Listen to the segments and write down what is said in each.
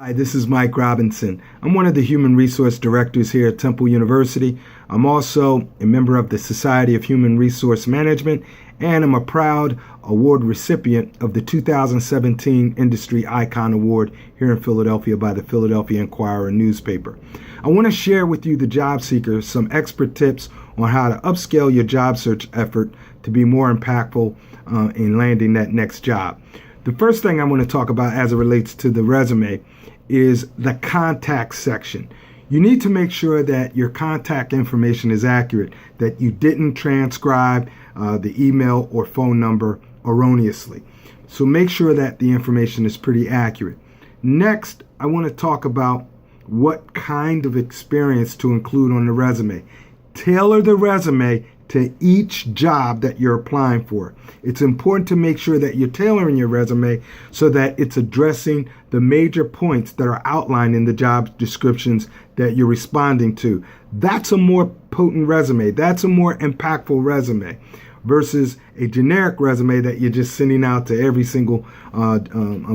Hi, this is Mike Robinson. I'm one of the Human Resource Directors here at Temple University. I'm also a member of the Society of Human Resource Management, and I'm a proud award recipient of the 2017 Industry Icon Award here in Philadelphia by the Philadelphia Inquirer newspaper. I want to share with you, the job seeker, some expert tips on how to upscale your job search effort to be more impactful in landing that next job. The first thing I want to talk about as it relates to the resume is the contact section. You need to make sure that your contact information is accurate, that you didn't transcribe the email or phone number erroneously. So make sure that the information is pretty accurate. Next, I want to talk about what kind of experience to include on the resume. Tailor the resume to each job that you're applying for. It's important to make sure that you're tailoring your resume so that it's addressing the major points that are outlined in the job descriptions that you're responding to. That's a more potent resume. That's a more impactful resume versus a generic resume that you're just sending out to every single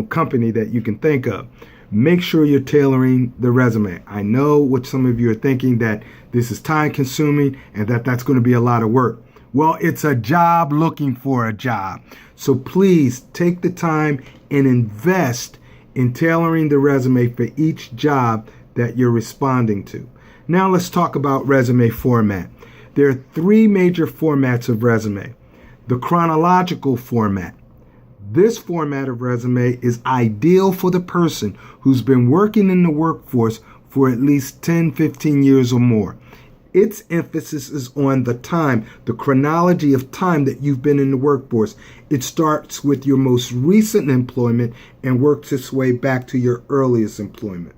company that you can think of. Make sure you're tailoring the resume. I know what some of you are thinking, that this is time consuming and that's going to be a lot of work. Well, it's a job looking for a job. So please take the time and invest in tailoring the resume for each job that you're responding to. Now let's talk about resume format. There are three major formats of resume. The chronological format. This format of resume is ideal for the person who's been working in the workforce for at least 10, 15 years or more. Its emphasis is on the time, the chronology of time that you've been in the workforce. It starts with your most recent employment and works its way back to your earliest employment.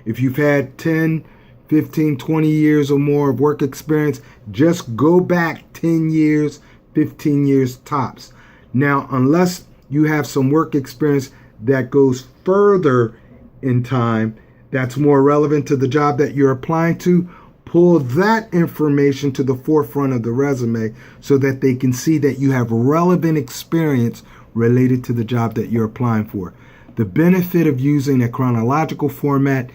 If you've had 10, 15, 20 years or more of work experience, just go back 10 years, 15 years tops. Now, unless you have some work experience that goes further in time, that's more relevant to the job that you're applying to, pull that information to the forefront of the resume so that they can see that you have relevant experience related to the job that you're applying for. The benefit of using a chronological format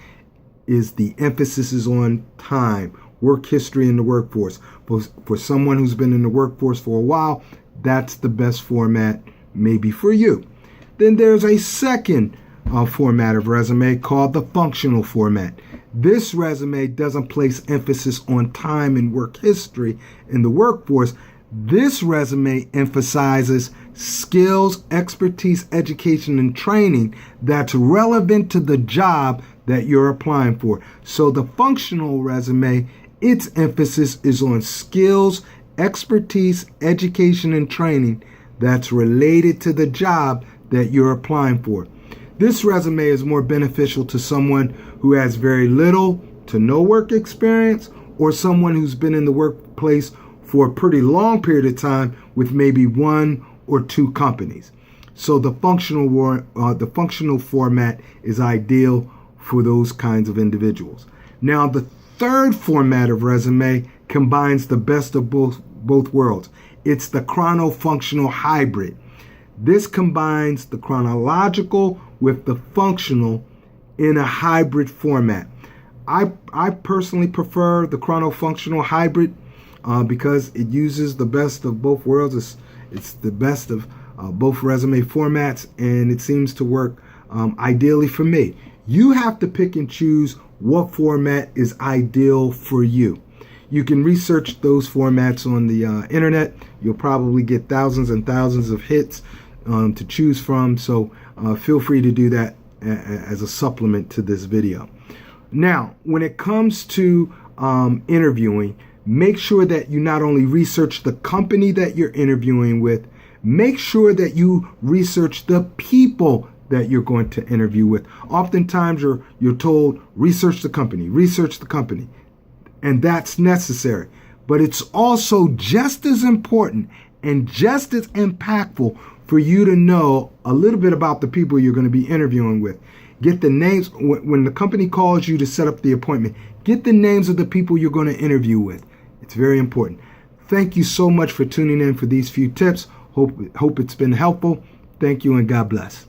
is the emphasis is on time, work history in the workforce. For someone who's been in the workforce for a while, that's the best format maybe for you. Then there's a second format of resume called the functional format. This resume doesn't place emphasis on time and work history in the workforce. This resume emphasizes skills, expertise, education, and training that's relevant to the job that you're applying for. So the functional resume, its emphasis is on skills, expertise, education, and training that's related to the job that you're applying for. This resume is more beneficial to someone who has very little to no work experience, or someone who's been in the workplace for a pretty long period of time with maybe one or two companies. So the functional format is ideal for those kinds of individuals. Now, the third format of resume combines the best of both worlds. It's the chrono-functional hybrid. This combines the chronological with the functional in a hybrid format. I personally prefer the chrono-functional hybrid because it uses the best of both worlds. It's the best of both resume formats, and it seems to work ideally for me. You have to pick and choose what format is ideal for you. You can research those formats on the internet. You'll probably get thousands and thousands of hits to choose from. So feel free to do that as a supplement to this video. Now, when it comes to interviewing, make sure that you not only research the company that you're interviewing with, make sure that you research the people that you're going to interview with. Oftentimes you're told, research the company. And that's necessary. But it's also just as important and just as impactful for you to know a little bit about the people you're going to be interviewing with. Get the names. When the company calls you to set up the appointment, get the names of the people you're going to interview with. It's very important. Thank you so much for tuning in for these few tips. Hope it's been helpful. Thank you and God bless.